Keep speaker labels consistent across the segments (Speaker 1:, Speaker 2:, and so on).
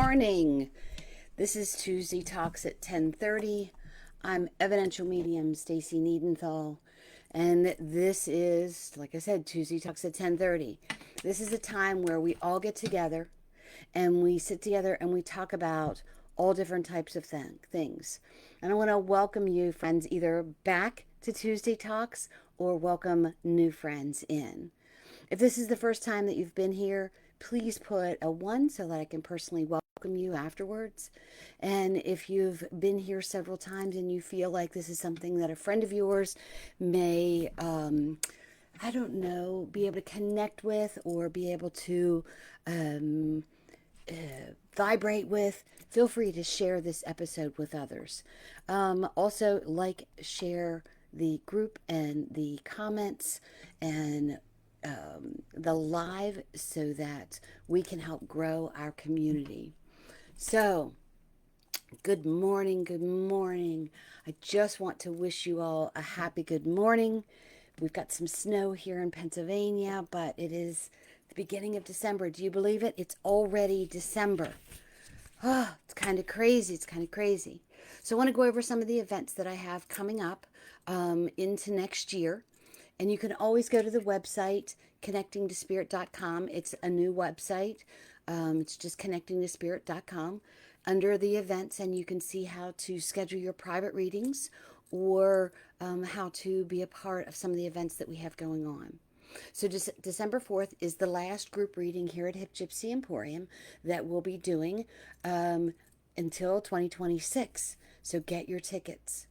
Speaker 1: morning. This is Tuesday Talks at 10:30. I'm evidential medium Stacy Needenthal, and this is, like I said, Tuesday Talks at 10:30. This is a time where we all get together and we sit together and we talk about all different types of things. And I want to welcome you, friends, either back to Tuesday Talks or welcome new friends in. If this is the first time that you've been here, please put a 1 so that I can personally welcome you afterwards. And if you've been here several times and you feel like this is something that a friend of yours may, I don't know, be able to connect with or be able to vibrate with, feel free to share this episode with others. Also, share the group and the comments and the live so that we can help grow our community. So, good morning, good morning. I just want to wish you all a happy good morning. We've got some snow here in Pennsylvania, but it is the beginning of December. Do you believe it? It's already December. Oh, it's kind of crazy. It's kind of crazy. So I want to go over some of the events that I have coming up into next year. And you can always go to the website, connectingtospirit.com. It's a new website. It's just connectingtospirit.com under the events, and you can see how to schedule your private readings or how to be a part of some of the events that we have going on. So December 4th is the last group reading here at Hip Gypsy Emporium that we'll be doing until 2026. So get your tickets.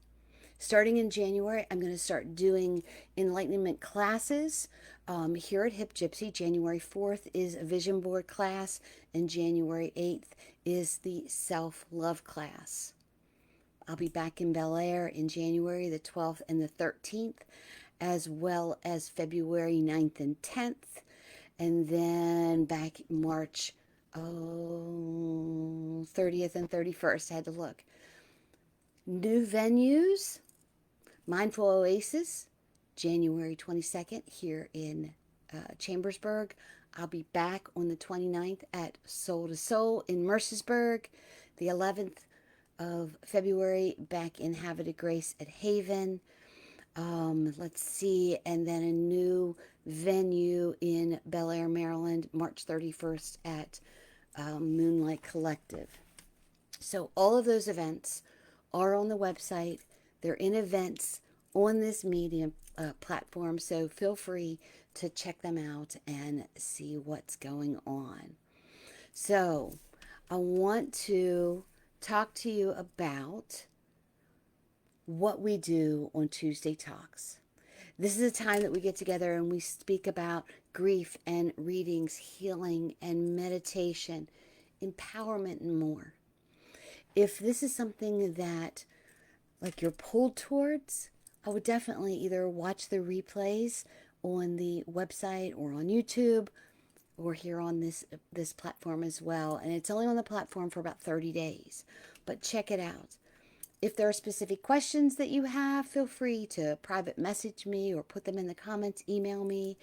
Speaker 1: Starting in January, I'm going to start doing enlightenment classes here at Hip Gypsy. January 4th is a vision board class, and January 8th is the self-love class. I'll be back in Bel Air in January the 12th and the 13th, as well as February 9th and 10th, and then back March 30th and 31st. I had to look. New venues. Mindful Oasis, January 22nd here in Chambersburg. I'll be back on the 29th at Soul to Soul in Mercersburg. The 11th of February back in Havre Grace at Haven. Let's see, and then a new venue in Bel Air, Maryland, March 31st at Moonlight Collective. So all of those events are on the website. They're in events on this media platform, so feel free to check them out and see what's going on. So I want to talk to you about what we do on Tuesday Talks. This is a time that we get together and we speak about grief and readings, healing and meditation, empowerment and more. If this is something that you're pulled towards, I would definitely either watch the replays on the website or on YouTube or here on this platform as well. And it's only on the platform for about 30 days, but check it out. If there are specific questions that you have, feel free to private message me or put them in the comments, email me,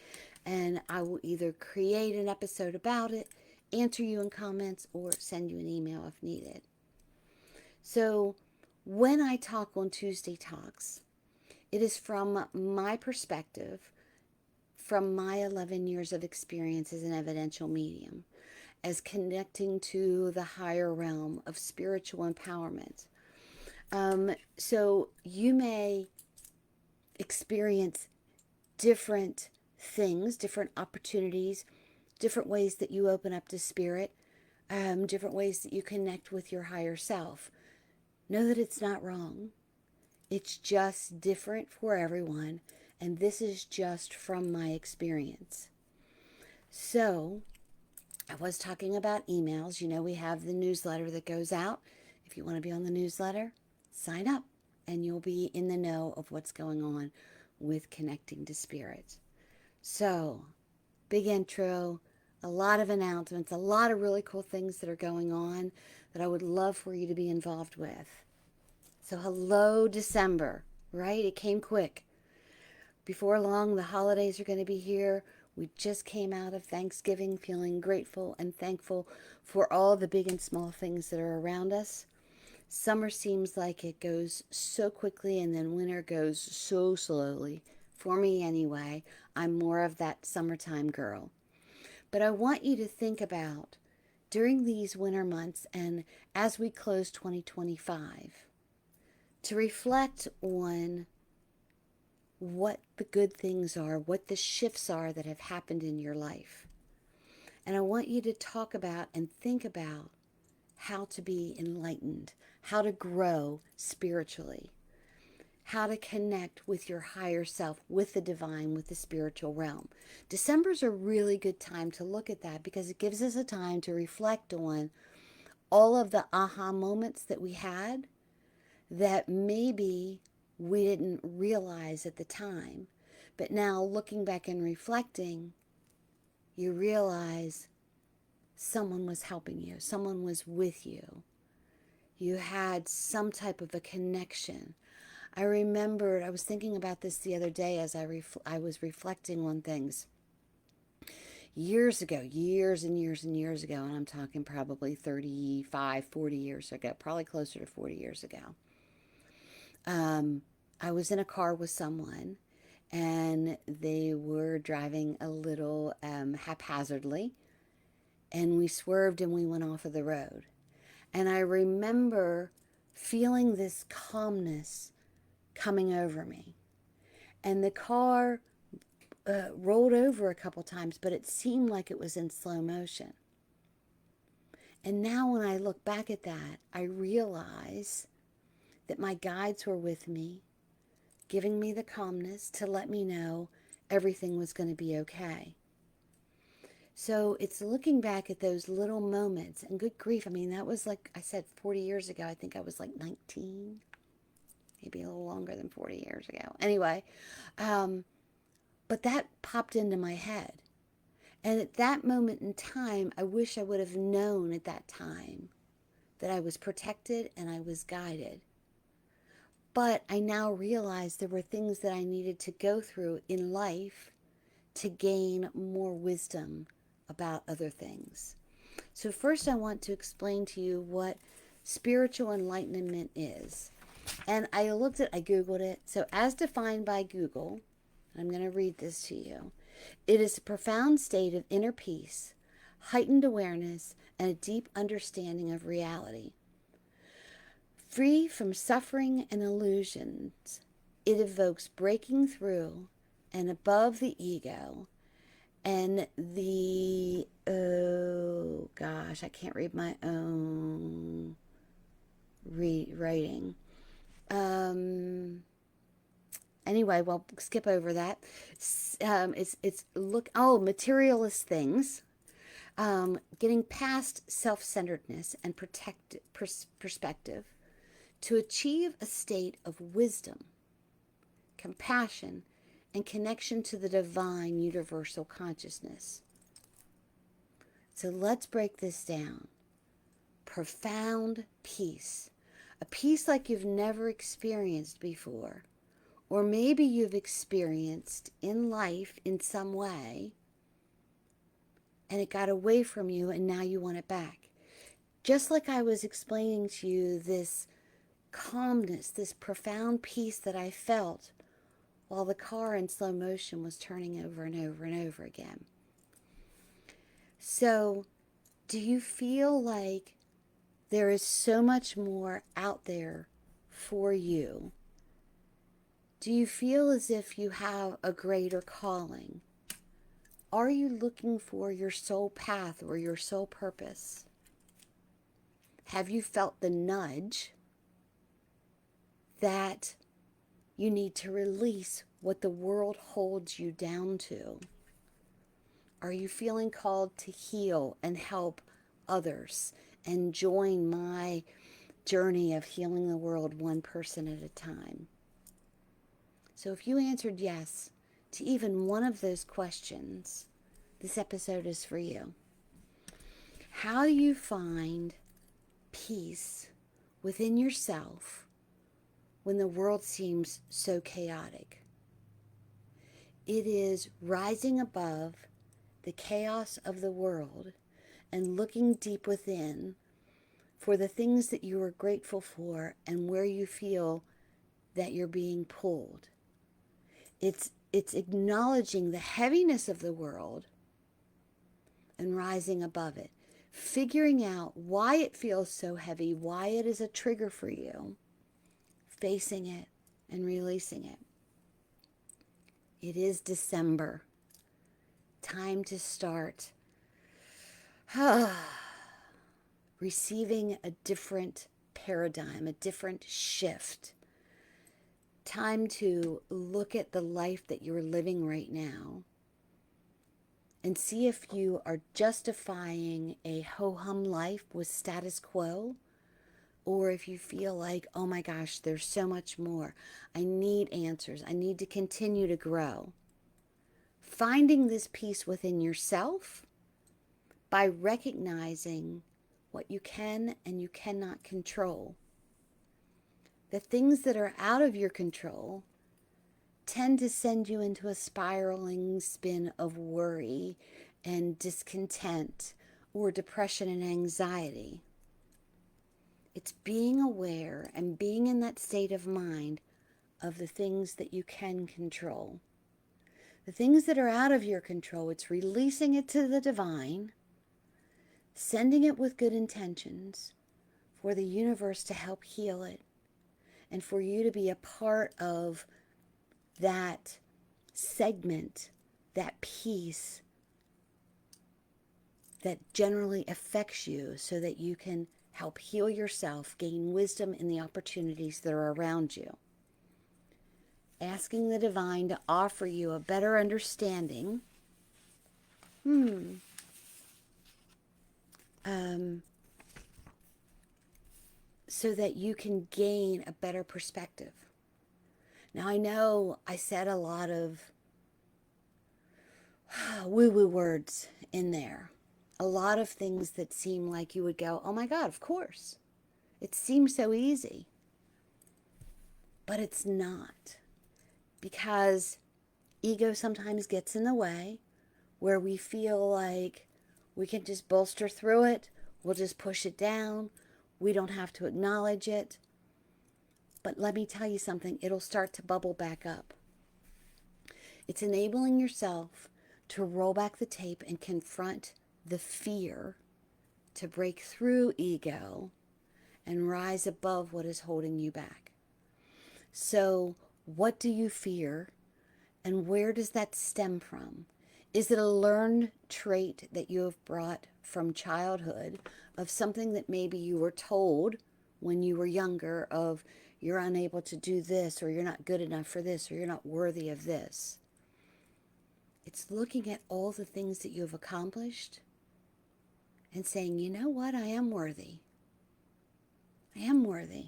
Speaker 1: and I will either create an episode about it, answer you in comments, or send you an email if needed. So when I talk on Tuesday Talks, it is from my perspective, from my 11 years of experience as an evidential medium, as connecting to the higher realm of spiritual empowerment. So you may experience different things, different opportunities, different ways that you open up to spirit, different ways that you connect with your higher self. Know that it's not wrong. It's just different for everyone, and this is just from my experience. So, I was talking about emails. You know, we have the newsletter that goes out. If you want to be on the newsletter, sign up, and you'll be in the know of what's going on with Connecting to Spirit. So, big intro, a lot of announcements, a lot of really cool things that are going on that I would love for you to be involved with. So hello, December, right? It came quick. Before long, the holidays are going to be here. We just came out of Thanksgiving feeling grateful and thankful for all the big and small things that are around us. Summer seems like it goes so quickly, and then winter goes so slowly. For me, anyway, I'm more of that summertime girl. But I want you to think about during these winter months and as we close 2025, to reflect on what the good things are, what the shifts are that have happened in your life. And I want you to talk about and think about how to be enlightened, how to grow spiritually, how to connect with your higher self, with the divine, with the spiritual realm. December's a really good time to look at that because it gives us a time to reflect on all of the aha moments that we had that maybe we didn't realize at the time. But now looking back and reflecting, you realize someone was helping you, someone was with you. You had some type of a connection. I remembered, I was thinking about this the other day as I was reflecting on things. Years ago, years and years and years ago, and I'm talking probably 35, 40 years ago, probably closer to 40 years ago. I was in a car with someone, and they were driving a little haphazardly, and we swerved and we went off of the road. And I remember feeling this calmness coming over me. And the car rolled over a couple times, but it seemed like it was in slow motion. And now when I look back at that, I realize that my guides were with me, giving me the calmness to let me know everything was going to be okay. So it's looking back at those little moments, and good grief, I mean, that was like I said 40 years ago. I think I was like 19, maybe a little longer than 40 years ago. Anyway, but that popped into my head. And at that moment in time, I wish I would have known at that time that I was protected and I was guided. But I now realize there were things that I needed to go through in life to gain more wisdom about other things. So first I want to explain to you what spiritual enlightenment is. And I Googled it. So as defined by Google, I'm going to read this to you. It is a profound state of inner peace, heightened awareness, and a deep understanding of reality. Free from suffering and illusions, it evokes breaking through and above the ego and the, oh gosh, I can't read my own writing. Anyway, well, skip over that. Materialist things. Getting past self-centeredness and perspective to achieve a state of wisdom, compassion, and connection to the divine universal consciousness. So let's break this down. Profound peace. A peace like you've never experienced before. Or maybe you've experienced in life in some way, and it got away from you, and now you want it back. Just like I was explaining to you this calmness, this profound peace that I felt while the car in slow motion was turning over and over and over again. So, do you feel like there is so much more out there for you? Do you feel as if you have a greater calling? Are you looking for your soul path or your soul purpose? Have you felt the nudge that you need to release what the world holds you down to? Are you feeling called to heal and help others and join my journey of healing the world one person at a time? So if you answered yes to even one of those questions, this episode is for you. How do you find peace within yourself when the world seems so chaotic? It is rising above the chaos of the world and looking deep within for the things that you are grateful for and where you feel that you're being pulled. It's acknowledging the heaviness of the world and rising above it, figuring out why it feels so heavy, why it is a trigger for you, facing it and releasing it. It is December. Time to start receiving a different paradigm, a different shift. Time to look at the life that you're living right now and see if you are justifying a ho-hum life with status quo, or if you feel like, oh my gosh, there's so much more. I need answers. I need to continue to grow. Finding this peace within yourself by recognizing what you can and you cannot control. The things that are out of your control tend to send you into a spiraling spin of worry and discontent or depression and anxiety. It's being aware and being in that state of mind of the things that you can control. The things that are out of your control, it's releasing it to the divine, sending it with good intentions for the universe to help heal it, and for you to be a part of that segment, that piece that generally affects you, so that you can help heal yourself, gain wisdom in the opportunities that are around you. Asking the divine to offer you a better understanding so that you can gain a better perspective. Now, I know I said a lot of woo-woo words in there. A lot of things that seem like you would go, oh my God, of course. It seems so easy. But it's not. Because ego sometimes gets in the way, where we feel like we can just bolster through it. We'll just push it down. We don't have to acknowledge it. But let me tell you something, it'll start to bubble back up. It's enabling yourself to roll back the tape and confront the fear, to break through ego and rise above what is holding you back. So, what do you fear, and where does that stem from? Is it a learned trait that you have brought from childhood, of something that maybe you were told when you were younger, of you're unable to do this, or you're not good enough for this, or you're not worthy of this? It's looking at all the things that you have accomplished and saying, you know what, I am worthy. I am worthy.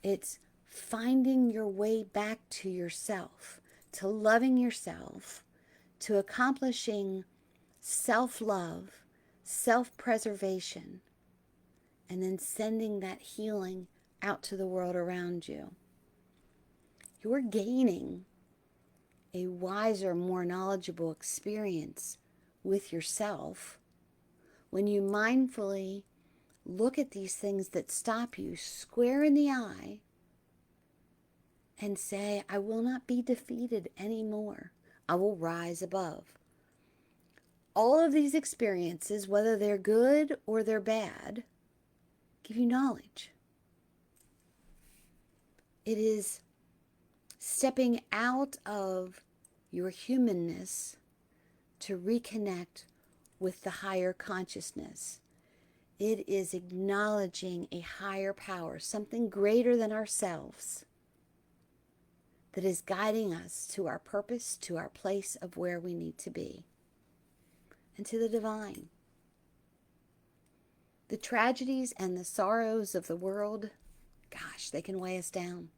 Speaker 1: It's finding your way back to yourself, to loving yourself, to accomplishing self-love, self-preservation, and then sending that healing out to the world around you. You're gaining a wiser, more knowledgeable experience with yourself when you mindfully look at these things that stop you square in the eye and say, I will not be defeated anymore. I will rise above. All of these experiences, whether they're good or they're bad, give you knowledge. It is stepping out of your humanness to reconnect with the higher consciousness. It is acknowledging a higher power, something greater than ourselves, that is guiding us to our purpose, to our place of where we need to be, and to the divine. The tragedies and the sorrows of the world, gosh, they can weigh us down.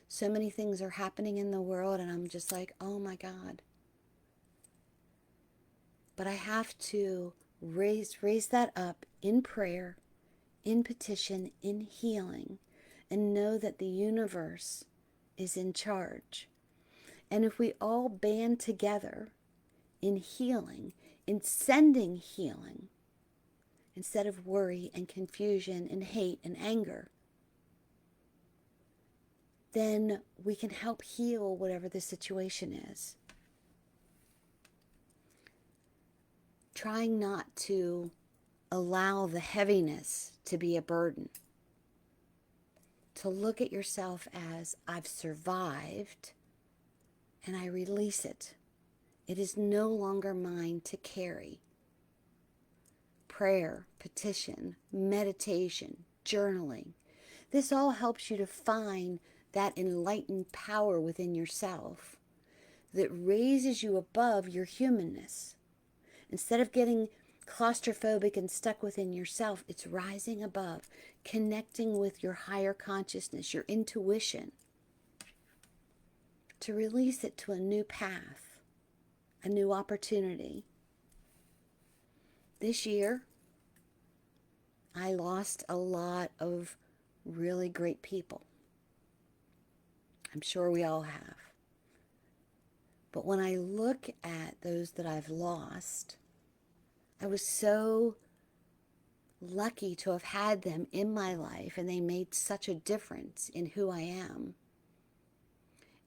Speaker 1: So many things are happening in the world, and I'm just like, oh my God. But I have to raise that up in prayer, in petition, in healing, and know that the universe is in charge. And if we all band together in healing, in sending healing, instead of worry and confusion and hate and anger, then we can help heal whatever the situation is. Trying not to allow the heaviness to be a burden. To look at yourself as, I've survived, and I release it. It is no longer mine to carry. Prayer, petition, meditation, journaling. This all helps you to find that enlightened power within yourself that raises you above your humanness. Instead of getting claustrophobic and stuck within yourself, it's rising above, connecting with your higher consciousness, your intuition, to release it to a new path, a new opportunity. This year, I lost a lot of really great people. I'm sure we all have. But when I look at those that I've lost, I was so lucky to have had them in my life, and they made such a difference in who I am.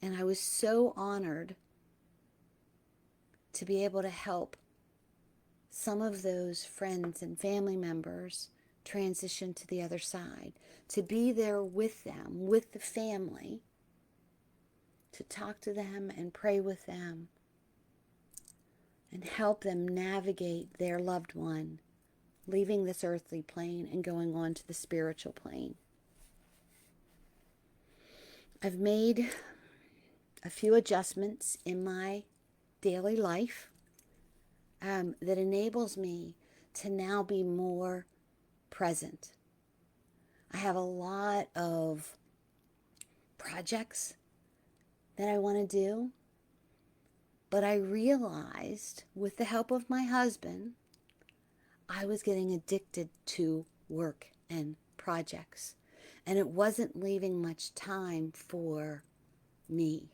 Speaker 1: And I was so honored to be able to help some of those friends and family members transition to the other side, to be there with them, with the family, to talk to them and pray with them and help them navigate their loved one leaving this earthly plane and going on to the spiritual plane. I've made a few adjustments in my daily life that enables me to now be more present. I have a lot of projects that I want to do, but I realized with the help of my husband, I was getting addicted to work and projects, and it wasn't leaving much time for me,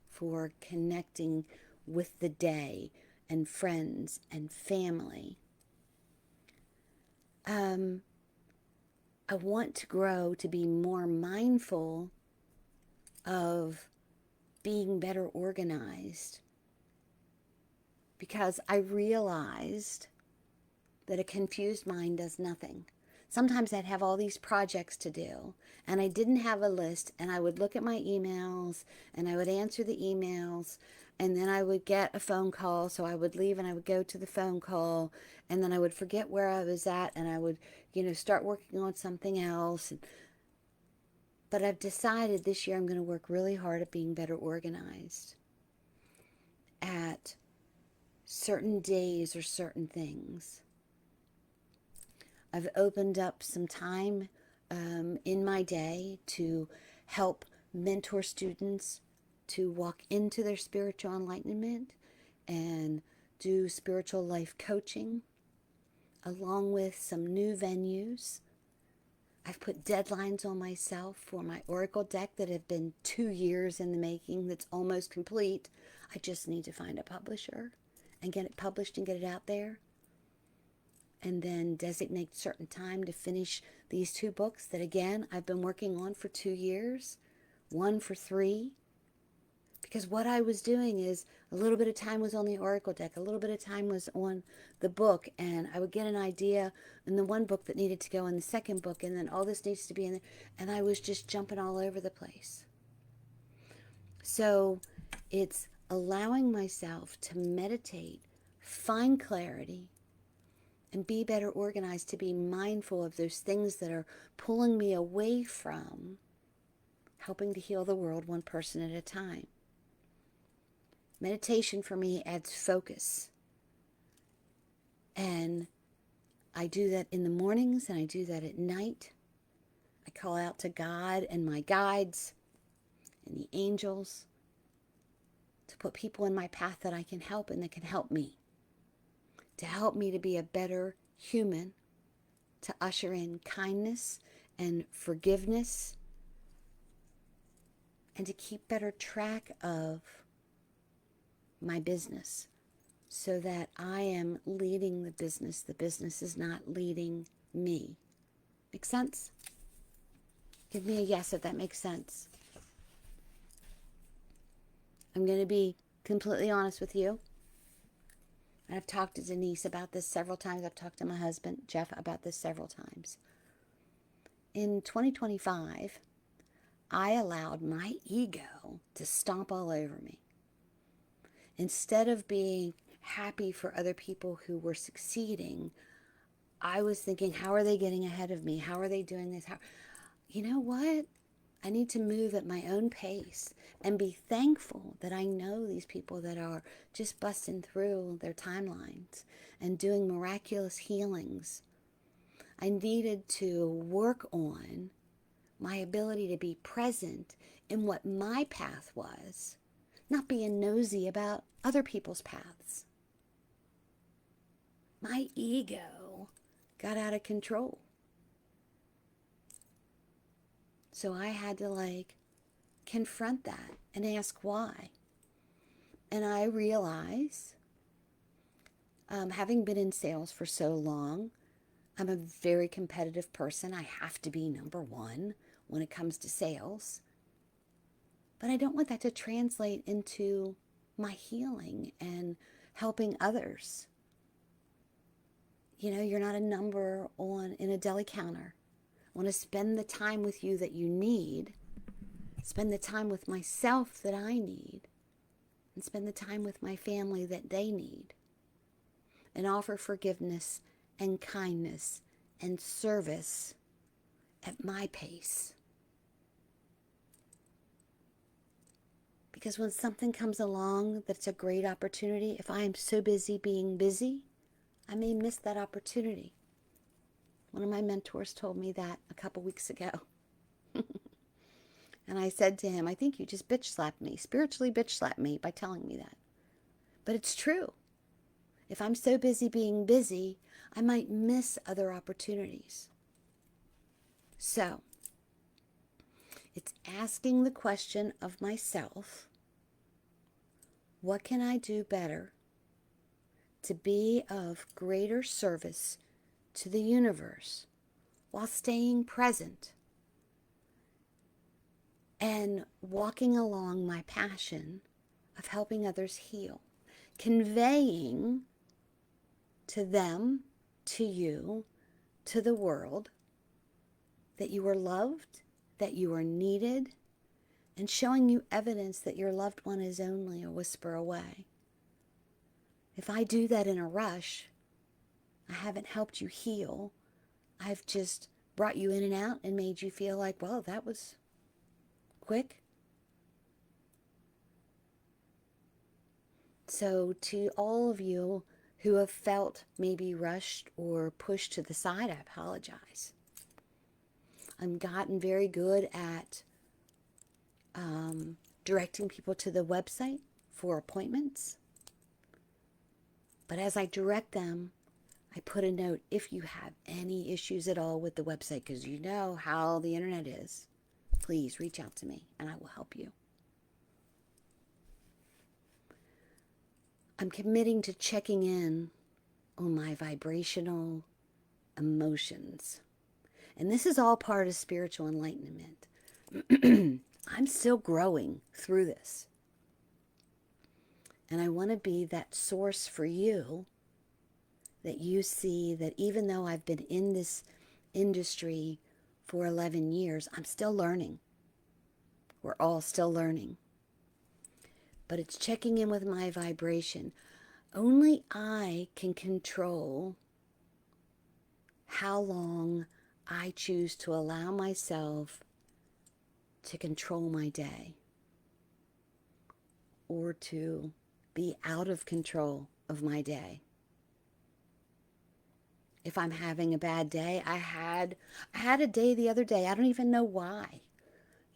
Speaker 1: for connecting with the day and friends and family. I want to grow to be more mindful of being better organized, because I realized that a confused mind does nothing. Sometimes I'd have all these projects to do, and I didn't have a list, and I would look at my emails, and I would answer the emails, and then I would get a phone call, so I would leave and I would go to the phone call, and then I would forget where I was at, and I would, start working on something else. But I've decided this year I'm going to work really hard at being better organized at certain days or certain things. I've opened up some time in my day to help mentor students to walk into their spiritual enlightenment and do spiritual life coaching, along with some new venues. I've put deadlines on myself for my Oracle deck that have been 2 years in the making, that's almost complete. I just need to find a publisher and get it published and get it out there. And then designate certain time to finish these 2 books that, again, I've been working on for 2 years, 1 for 3. Because what I was doing is a little bit of time was on the Oracle deck, a little bit of time was on the book, and I would get an idea in the one book that needed to go in the second book, and then all this needs to be in there, and I was just jumping all over the place. So it's allowing myself to meditate, find clarity, and be better organized, to be mindful of those things that are pulling me away from helping to heal the world one person at a time. Meditation for me adds focus. And I do that in the mornings and I do that at night. I call out to God and my guides and the angels to put people in my path that I can help and that can help me. To help me to be a better human, to usher in kindness and forgiveness, and to keep better track of my business so that I am leading the business. The business is not leading me. Make sense? Give me a yes if that makes sense. I'm going to be completely honest with you. I've talked to Denise about this several times. I've talked to my husband, Jeff, about this several times. In 2025, I allowed my ego to stomp all over me. Instead of being happy for other people who were succeeding, I was thinking, how are they getting ahead of me? How are they doing this? You know what? I need to move at my own pace and be thankful that I know these people that are just busting through their timelines and doing miraculous healings. I needed to work on my ability to be present in what my path was, not being nosy about other people's paths. My ego got out of control. So I had to confront that and ask why. And I realize, having been in sales for so long, I'm a very competitive person. I have to be number one when it comes to sales. But I don't want that to translate into my healing and helping others. You know, you're not a number in a deli counter. I want to spend the time with you that you need, spend the time with myself that I need, and spend the time with my family that they need, and offer forgiveness and kindness and service at my pace. Because when something comes along that's a great opportunity, if I am so busy being busy, I may miss that opportunity. One of my mentors told me that a couple weeks ago. And I said to him, I think you just bitch slapped me, spiritually bitch slapped me by telling me that. But it's true. If I'm so busy being busy, I might miss other opportunities. So, it's asking the question of myself, what can I do better to be of greater service to the universe while staying present and walking along my passion of helping others heal, conveying to them, to you, to the world, that you are loved, that you are needed, and showing you evidence that your loved one is only a whisper away. If I do that in a rush, I haven't helped you heal. I've just brought you in and out and made you feel like, well, that was quick. So to all of you who have felt maybe rushed or pushed to the side, I apologize. I've gotten very good at directing people to the website for appointments. But as I direct them, I put a note, if you have any issues at all with the website, because you know how the internet is, please reach out to me and I will help you. I'm committing to checking in on my vibrational emotions. And this is all part of spiritual enlightenment. I'm still growing through this. And I want to be that source for you, that you see that even though I've been in this industry for 11 years, I'm still learning. We're all still learning. But it's checking in with my vibration. Only I can control how long I choose to allow myself to control my day or to be out of control of my day. If I'm having a bad day, I had a day the other day. I don't even know why.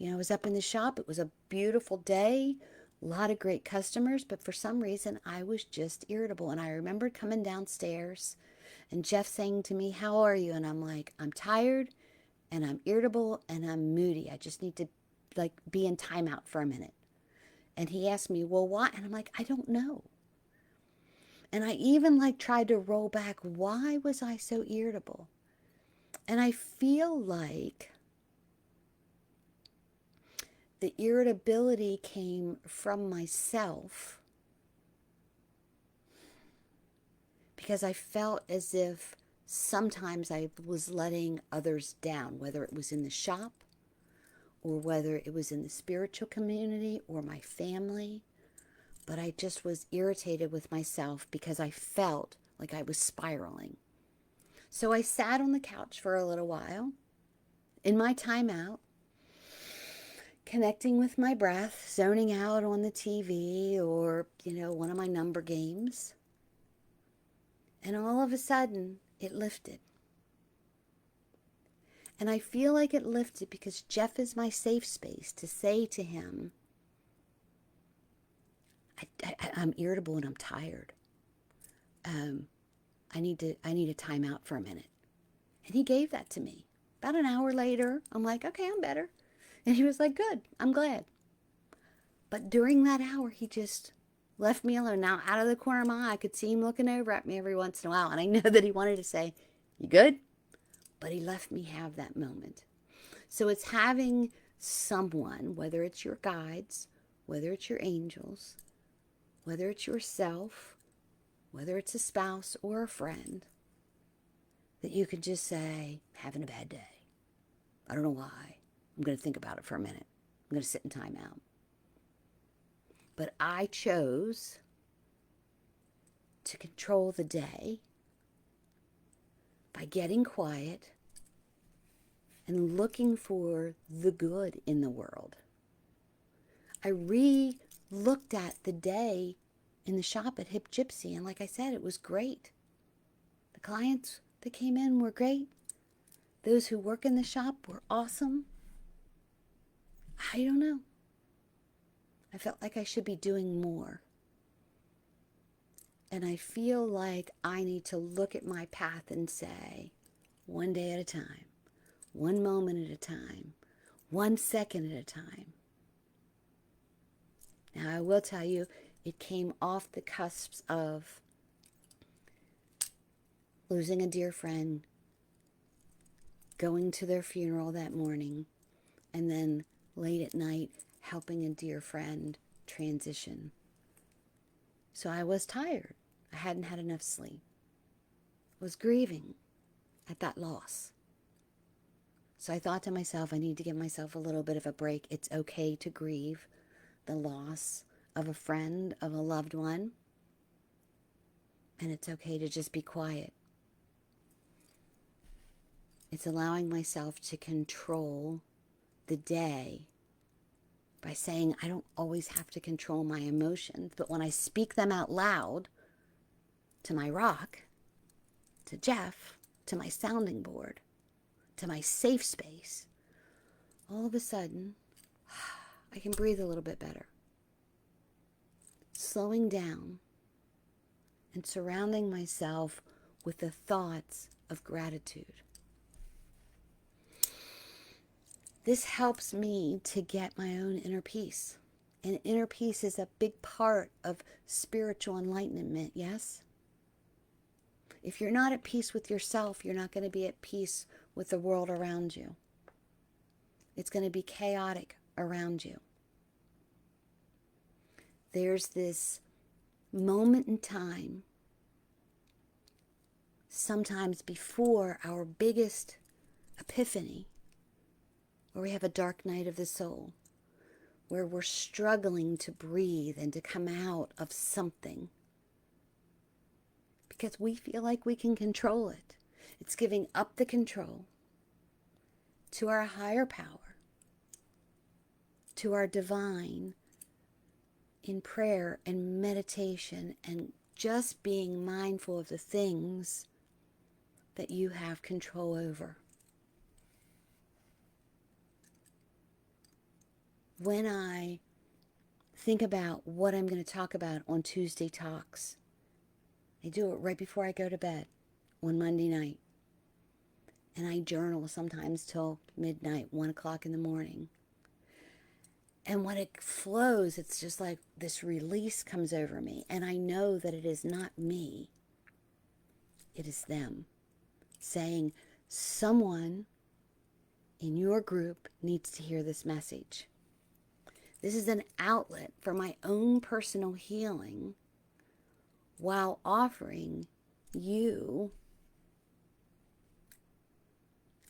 Speaker 1: I was up in the shop. It was a beautiful day, a lot of great customers, but for some reason I was just irritable. And I remember coming downstairs and Jeff saying to me, "How are you?" And I'm like, "I'm tired and I'm irritable and I'm moody. I just need to be in timeout for a minute." And he asked me, well, why? And I'm like, I don't know. And I even like tried to roll back, why was I so irritable? And I feel like the irritability came from myself because I felt as if sometimes I was letting others down, whether it was in the shop or whether it was in the spiritual community or my family. But I just was irritated with myself because I felt like I was spiraling. So I sat on the couch for a little while in my timeout, connecting with my breath, zoning out on the TV or, one of my number games. And all of a sudden, it lifted. And I feel like it lifted because Jeff is my safe space to say to him, I'm irritable and I'm tired. I need a time out for a minute. And he gave that to me. About an hour later, I'm like, okay, I'm better. And he was like, good, I'm glad. But during that hour, he just left me alone. Now, out of the corner of my eye, I could see him looking over at me every once in a while. And I know that he wanted to say, you good? But he left me have that moment. So it's having someone, whether it's your guides, whether it's your angels, whether it's yourself, whether it's a spouse or a friend, that you can just say, having a bad day. I don't know why. I'm going to think about it for a minute. I'm going to sit in time out. But I chose to control the day by getting quiet and looking for the good in the world. I re-looked at the day in the shop at Hip Gypsy, and like I said, it was great. The clients that came in were great. Those who work in the shop were awesome. I don't know. I felt like I should be doing more. And I feel like I need to look at my path and say, one day at a time, one moment at a time, 1 second at a time. Now, I will tell you, it came off the cusps of losing a dear friend, going to their funeral that morning, and then late at night, helping a dear friend transition. So I was tired. I hadn't had enough sleep. I was grieving at that loss. So I thought to myself, I need to give myself a little bit of a break. It's okay to grieve the loss of a friend, of a loved one. And it's okay to just be quiet. It's allowing myself to control the day by saying I don't always have to control my emotions, but when I speak them out loud to my rock, to Jeff, to my sounding board, to my safe space, all of a sudden, I can breathe a little bit better. Slowing down and surrounding myself with the thoughts of gratitude. This helps me to get my own inner peace. And inner peace is a big part of spiritual enlightenment, yes? If you're not at peace with yourself, you're not going to be at peace with the world around you. It's going to be chaotic around you. There's this moment in time, sometimes before our biggest epiphany, where we have a dark night of the soul, where we're struggling to breathe and to come out of something because we feel like we can control it. It's giving up the control to our higher power, to our divine, in prayer and meditation, and just being mindful of the things that you have control over. When I think about what I'm going to talk about on Tuesday Talks, I do it right before I go to bed on Monday night. And I journal sometimes till midnight, 1 o'clock in the morning. And when it flows, it's just like this release comes over me. And I know that it is not me. It is them saying, someone in your group needs to hear this message. This is an outlet for my own personal healing while offering you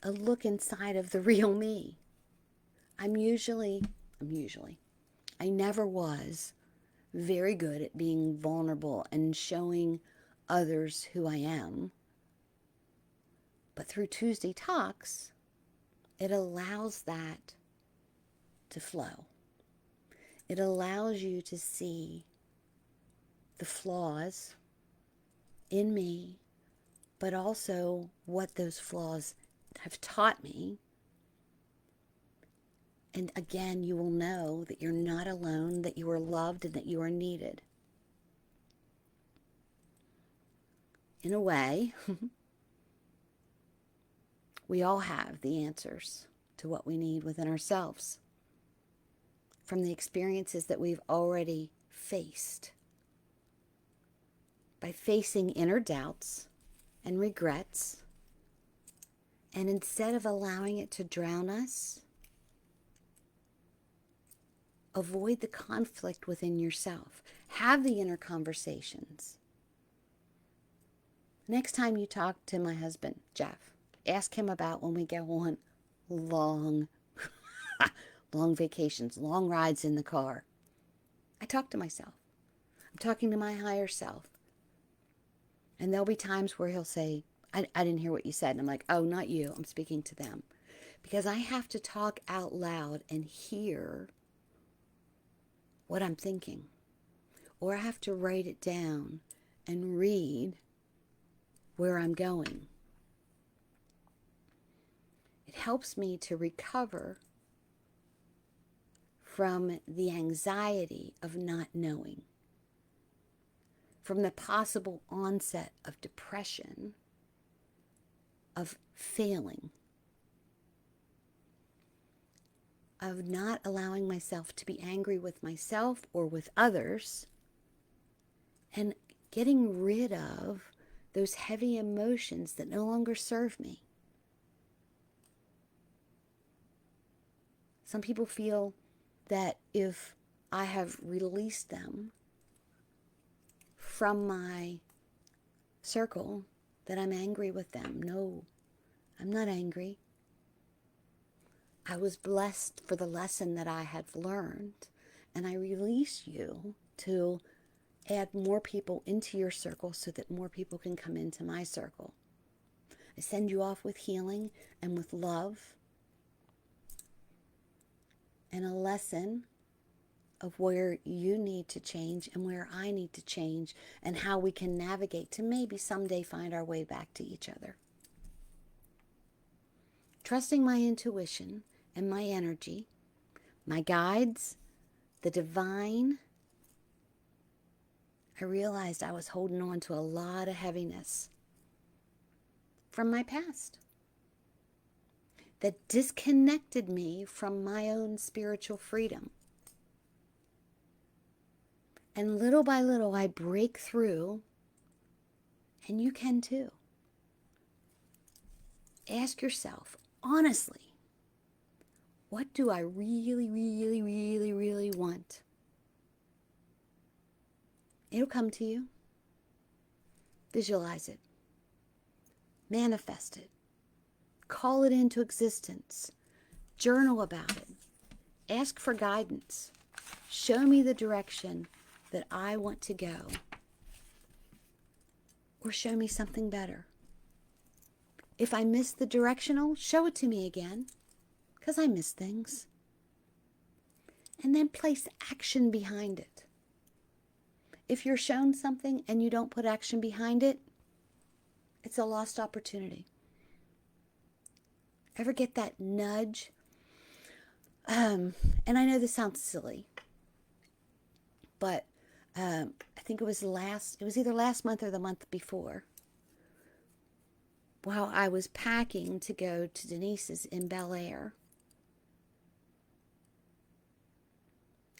Speaker 1: a look inside of the real me. I never was very good at being vulnerable and showing others who I am. But through Tuesday Talks, it allows that to flow. It allows you to see the flaws in me, but also what those flaws have taught me. And again, you will know that you're not alone, that you are loved, and that you are needed. In a way, we all have the answers to what we need within ourselves from the experiences that we've already faced. By facing inner doubts and regrets, and instead of allowing it to drown us, avoid the conflict within yourself. Have the inner conversations. Next time you talk to my husband, Jeff, ask him about when we go on long vacations, long rides in the car. I talk to myself. I'm talking to my higher self. And there'll be times where he'll say, I didn't hear what you said. And I'm like, oh, not you. I'm speaking to them. Because I have to talk out loud and hear what I'm thinking. Or I have to write it down and read where I'm going. It helps me to recover from the anxiety of not knowing, from the possible onset of depression, of failing, of not allowing myself to be angry with myself or with others, and getting rid of those heavy emotions that no longer serve me. Some people feel that if I have released them from my circle, that I'm angry with them. No, I'm not angry. I was blessed for the lesson that I have learned, and I release you to add more people into your circle so that more people can come into my circle. I send you off with healing and with love and a lesson of where you need to change and where I need to change and how we can navigate to maybe someday find our way back to each other. Trusting my intuition and my energy, my guides, the divine, I realized I was holding on to a lot of heaviness from my past that disconnected me from my own spiritual freedom. And little by little, I break through, and you can too. Ask yourself, honestly, what do I really, really, really, really want? It'll come to you. Visualize it. Manifest it. Call it into existence. Journal about it. Ask for guidance. Show me the direction that I want to go. Or show me something better. If I miss the directional, show it to me again, because I miss things. And then place action behind it. If you're shown something and you don't put action behind it, it's a lost opportunity. Ever get that nudge? And I know this sounds silly, but I think it was either last month or the month before, while I was packing to go to Denise's in Bel Air.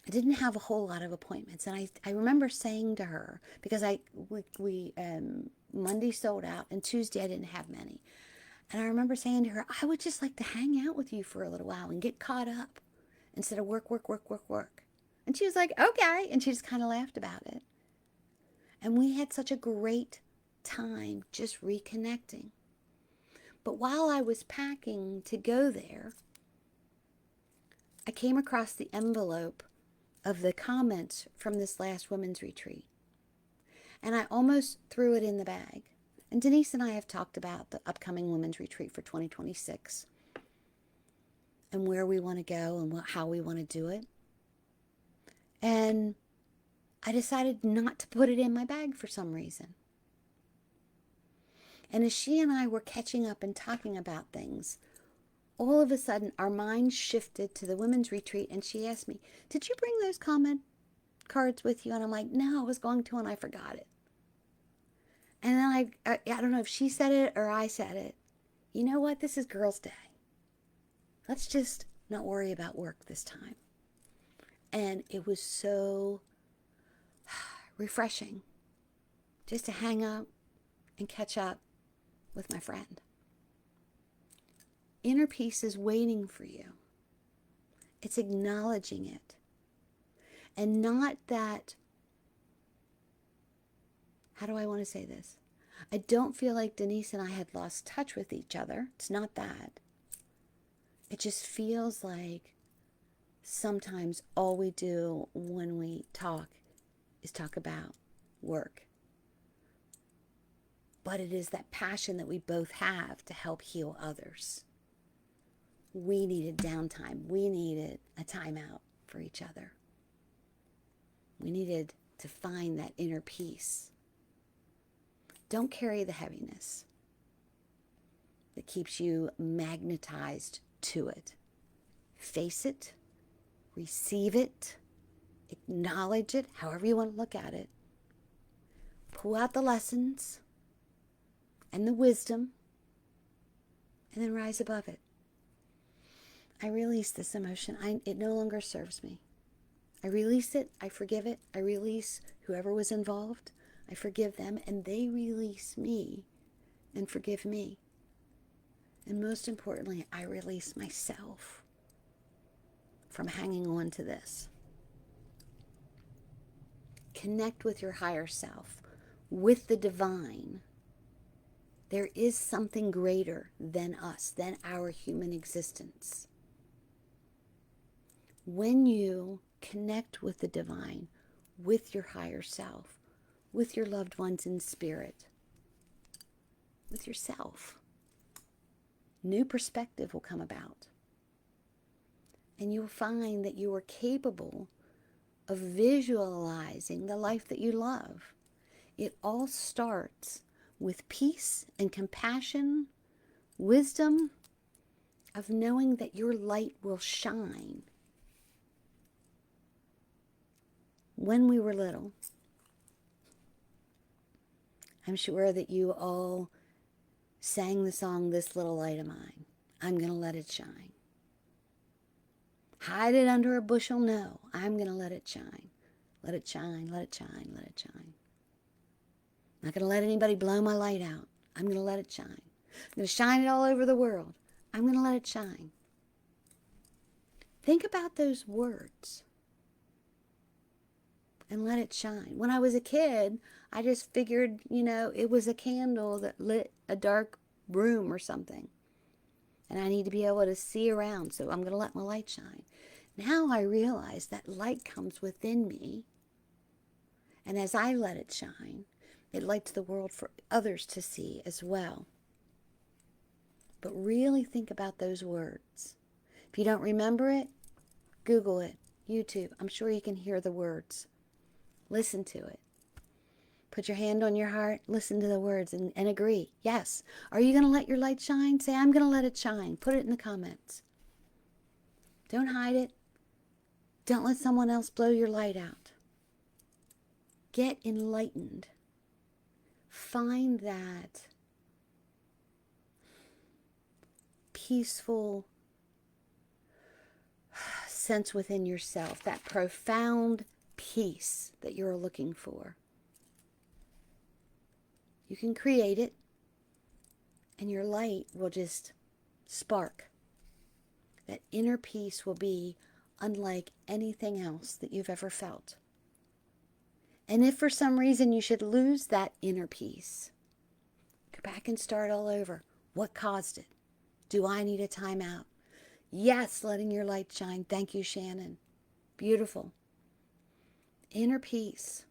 Speaker 1: I didn't have a whole lot of appointments. And I remember saying to her, because we Monday sold out and Tuesday I didn't have many. And I remember saying to her, I would just like to hang out with you for a little while and get caught up instead of work, work, work, work, work. And she was like, okay. And she just kind of laughed about it. And we had such a great time just reconnecting. But while I was packing to go there, I came across the envelope of the comments from this last women's retreat. And I almost threw it in the bag. And Denise and I have talked about the upcoming women's retreat for 2026 and where we want to go and how we want to do it. And I decided not to put it in my bag for some reason. And as she and I were catching up and talking about things, all of a sudden our minds shifted to the women's retreat, and she asked me, did you bring those comment cards with you? And I'm like, no, I was going to and I forgot it. And then I don't know if she said it or I said it. You know what? This is Girls' Day. Let's just not worry about work this time. And it was so refreshing just to hang out and catch up with my friend. Inner peace is waiting for you. It's acknowledging it. And not that, how do I want to say this? I don't feel like Denise and I had lost touch with each other. It's not that. It just feels like sometimes all we do when we talk is talk about work. But it is that passion that we both have to help heal others. We needed downtime. We needed a timeout for each other. We needed to find that inner peace. Don't carry the heaviness that keeps you magnetized to it. Face it, receive it, acknowledge it, however you want to look at it. Pull out the lessons and the wisdom, and then rise above it. I release this emotion. It no longer serves me. I release it. I forgive it. I release whoever was involved. I forgive them, and they release me and forgive me. And most importantly, I release myself from hanging on to this. Connect with your higher self, with the divine. There is something greater than us, than our human existence. When you connect with the divine, with your higher self, with your loved ones in spirit, with yourself, new perspective will come about. And you'll find that you are capable of visualizing the life that you love. It all starts with peace and compassion, wisdom of knowing that your light will shine. When we were little, I'm sure that you all sang the song, This Little Light of Mine. I'm going to let it shine. Hide it under a bushel? No, I'm going to let it shine. Let it shine, let it shine, let it shine. I'm not going to let anybody blow my light out. I'm going to let it shine. I'm going to shine it all over the world. I'm going to let it shine. Think about those words and let it shine. When I was a kid, I just figured, it was a candle that lit a dark room or something. And I need to be able to see around, so I'm going to let my light shine. Now I realize that light comes within me. And as I let it shine, it lights the world for others to see as well. But really think about those words. If you don't remember it, Google it, YouTube. I'm sure you can hear the words. Listen to it. Put your hand on your heart, listen to the words, and agree. Yes. Are you going to let your light shine? Say, I'm going to let it shine. Put it in the comments. Don't hide it. Don't let someone else blow your light out. Get enlightened. Find that peaceful sense within yourself, that profound peace that you're looking for. You can create it, and your light will just spark. That inner peace will be unlike anything else that you've ever felt. And if for some reason you should lose that inner peace, go back and start all over. What caused it? Do I need a timeout? Yes, letting your light shine. Thank you, Shannon. Beautiful. Inner peace.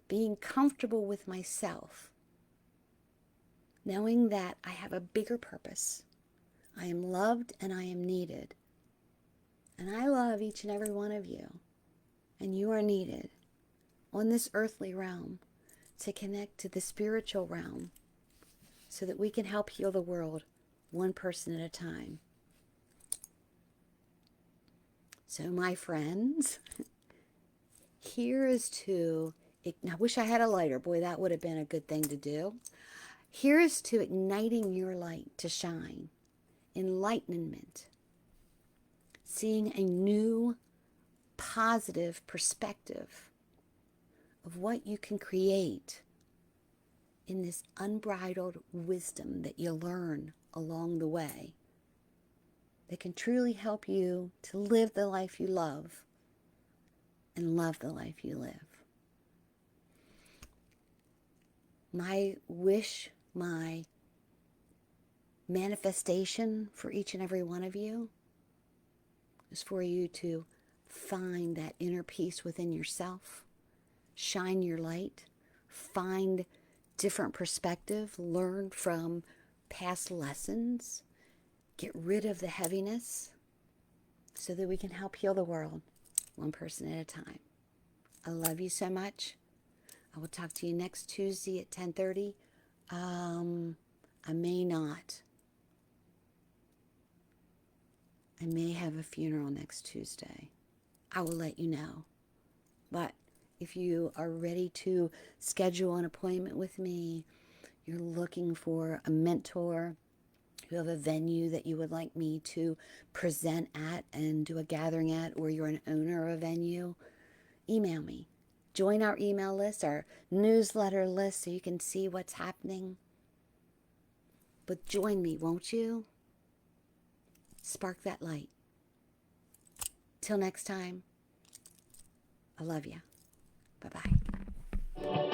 Speaker 1: Being comfortable with myself. Knowing that I have a bigger purpose. I am loved and I am needed. And I love each and every one of you. And you are needed on this earthly realm to connect to the spiritual realm so that we can help heal the world one person at a time. So my friends, here is to, I wish I had a lighter. Boy, that would have been a good thing to do. Here is to igniting your light to shine. Enlightenment. Seeing a new positive perspective of what you can create in this unbridled wisdom that you learn along the way that can truly help you to live the life you love and love the life you live. My wish, my manifestation for each and every one of you is for you to find that inner peace within yourself, shine your light, find different perspective, learn from past lessons, get rid of the heaviness so that we can help heal the world one person at a time. I love you so much. I will talk to you next Tuesday at 10:30. I may not. I may have a funeral next Tuesday. I will let you know. But if you are ready to schedule an appointment with me, you're looking for a mentor, you have a venue that you would like me to present at and do a gathering at, or you're an owner of a venue, email me. Join our email list, our newsletter list, so you can see what's happening. But join me, won't you? Spark that light. Till next time, I love you. Bye-bye.